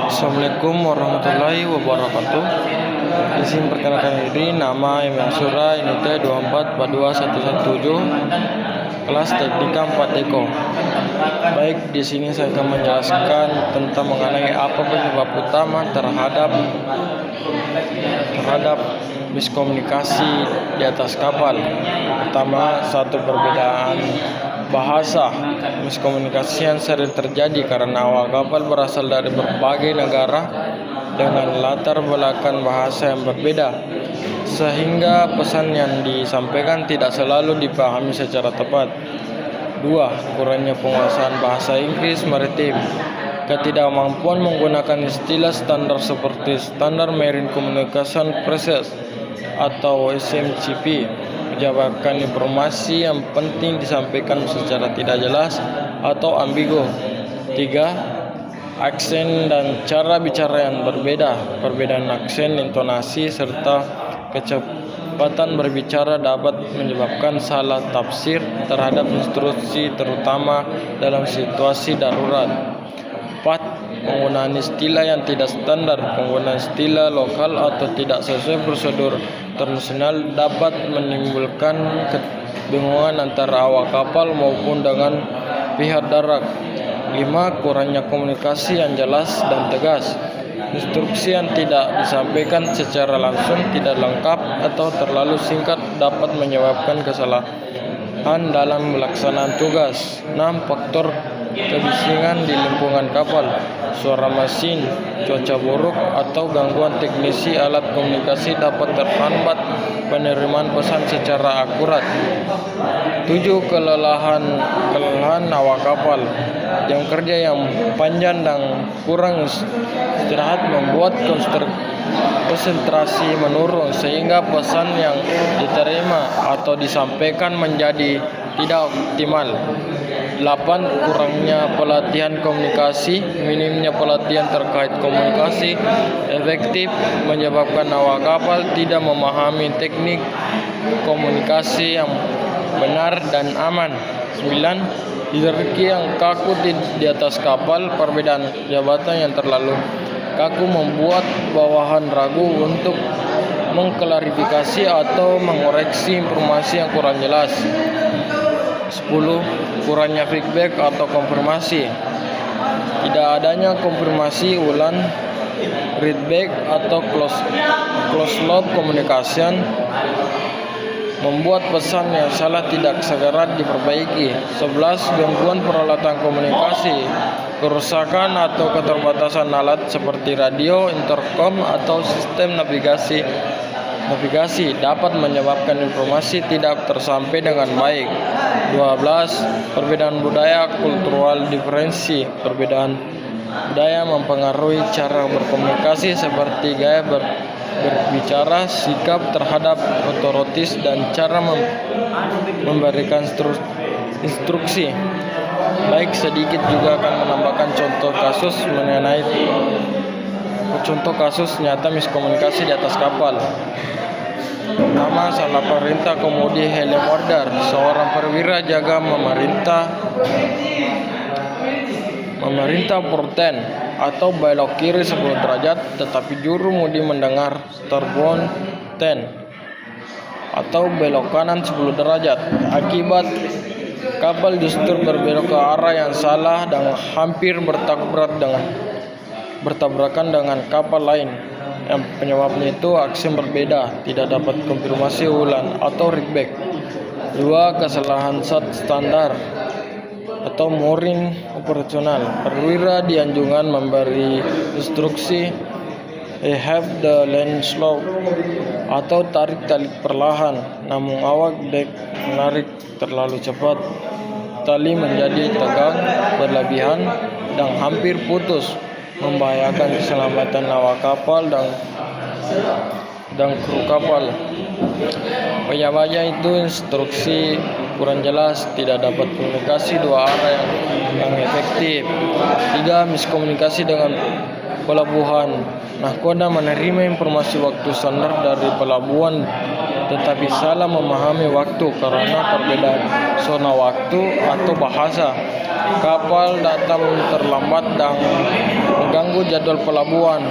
Assalamualaikum warahmatullahi wabarakatuh. Izin perkenalkan diri, nama Emil Sura, NIT 24421117, kelas Teknika 4 Eko. Baik, di sini saya akan menjelaskan tentang mengenai apa penyebab utama terhadap miskomunikasi di atas kapal. Pertama, satu perbedaan bahasa. Miskomunikasi yang sering terjadi karena awak kapal berasal dari berbagai negara dengan latar belakang bahasa yang berbeda, sehingga pesan yang disampaikan tidak selalu dipahami secara tepat. 2. Kurangnya penguasaan bahasa Inggris maritim. Ketidakmampuan menggunakan istilah standar seperti Standard Marine Communication Process atau SMCP menyebabkan informasi yang penting disampaikan secara tidak jelas atau ambigu. 3. Aksen dan cara bicara yang berbeda. Perbedaan aksen, intonasi, serta kecepatan berbicara dapat menyebabkan salah tafsir terhadap instruksi, terutama dalam situasi darurat. 4. Penggunaan istilah yang tidak standar. Penggunaan istilah lokal atau tidak sesuai prosedur internasional dapat menimbulkan kebingungan antara awak kapal maupun dengan pihak darat. 5. Kurangnya komunikasi yang jelas dan tegas. Instruksi yang tidak disampaikan secara langsung, tidak lengkap, atau terlalu singkat dapat menyebabkan kesalahan dalam melaksanaan tugas. 6. Faktor kebisingan di lingkungan kapal. Suara mesin, cuaca buruk, atau gangguan teknisi alat komunikasi dapat terhambat penerimaan pesan secara akurat. 7. Kelelahan awak kapal. Jam kerja yang panjang dan kurang istirahat membuat konsentrasi menurun, sehingga pesan yang diterima atau disampaikan menjadi tidak optimal. 8. Kurangnya pelatihan komunikasi. Minimnya pelatihan terkait komunikasi efektif menyebabkan awak kapal tidak memahami teknik komunikasi yang benar dan aman. 9. Hierarki yang kaku di atas kapal. Perbedaan jabatan yang terlalu kaku membuat bawahan ragu untuk mengklarifikasi atau mengoreksi informasi yang kurang jelas. 10. Kurangnya feedback atau konfirmasi. Tidak adanya konfirmasi ulang, readback atau close loop communication membuat pesan yang salah tidak segera diperbaiki. 11. Gangguan peralatan komunikasi. Kerusakan atau keterbatasan alat seperti radio, intercom, atau sistem navigasi dapat menyebabkan informasi tidak tersampai dengan baik. 12. Perbedaan budaya kultural diferensi. Perbedaan budaya mempengaruhi cara berkomunikasi seperti gaya berbicara, sikap terhadap otoritas, dan cara memberikan instruksi. Baik, sedikit juga akan menambahkan contoh kasus nyata miskomunikasi di atas kapal. Pertama, salah perintah kemudi helm order. Seorang perwira jaga memerintah purten atau belok kiri 10 derajat, tetapi juru mudi mendengar turbon 10 atau belok kanan 10 derajat. Akibat kapal justru berbelok ke arah yang salah dan hampir bertabrakan dengan kapal lain. Yang penyebabnya itu aksen berbeda, tidak dapat konfirmasi ulang atau readback. 2. Kesalahan standar atau mooring operasional. Perwira dianjurkan memberi instruksi have the line slow atau tarik tali perlahan, namun awak dek menarik terlalu cepat. Tali menjadi tegang berlebihan dan hampir putus, membahayakan keselamatan awak kapal dan kru kapal. Penyebabnya itu instruksi kurang jelas, tidak dapat komunikasi dua arah yang efektif. 3. Miskomunikasi dengan pelabuhan. Nahkoda menerima informasi waktu standar dari pelabuhan tetapi salah memahami waktu karena perbedaan zona waktu atau bahasa. Kapal datang terlambat dan mengganggu jadwal pelabuhan.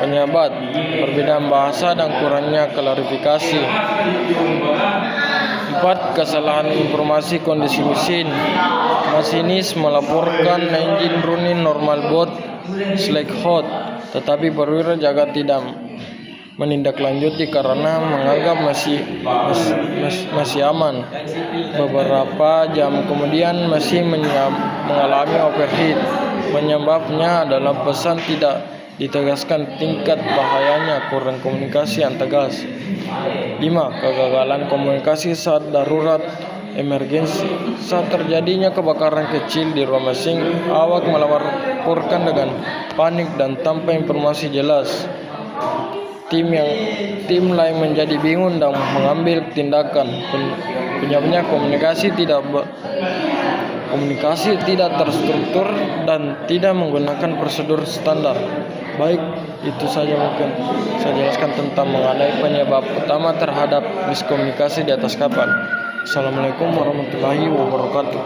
Penyebab perbedaan bahasa dan kurangnya klarifikasi. 4. Kesalahan informasi kondisi mesin. Masinis melaporkan engine running normal boat slack hot, tetapi perwira jaga tidak menindaklanjuti karena menganggap masih aman. Beberapa jam kemudian mesin mengalami overheat. Penyebabnya adalah pesan tidak ditegaskan tingkat bahayanya, kurang komunikasi yang tegas. 5. Kegagalan komunikasi saat darurat emergensi. Saat terjadinya kebakaran kecil di ruang mesin, awak melaporkan dengan panik dan tanpa informasi jelas. Tim lain menjadi bingung dan mengambil tindakan. Penyebabnya komunikasi tidak terstruktur dan tidak menggunakan prosedur standar. Baik, itu saja mungkin saya jelaskan tentang mengenai penyebab utama terhadap miskomunikasi di atas kapal. Assalamualaikum warahmatullahi wabarakatuh.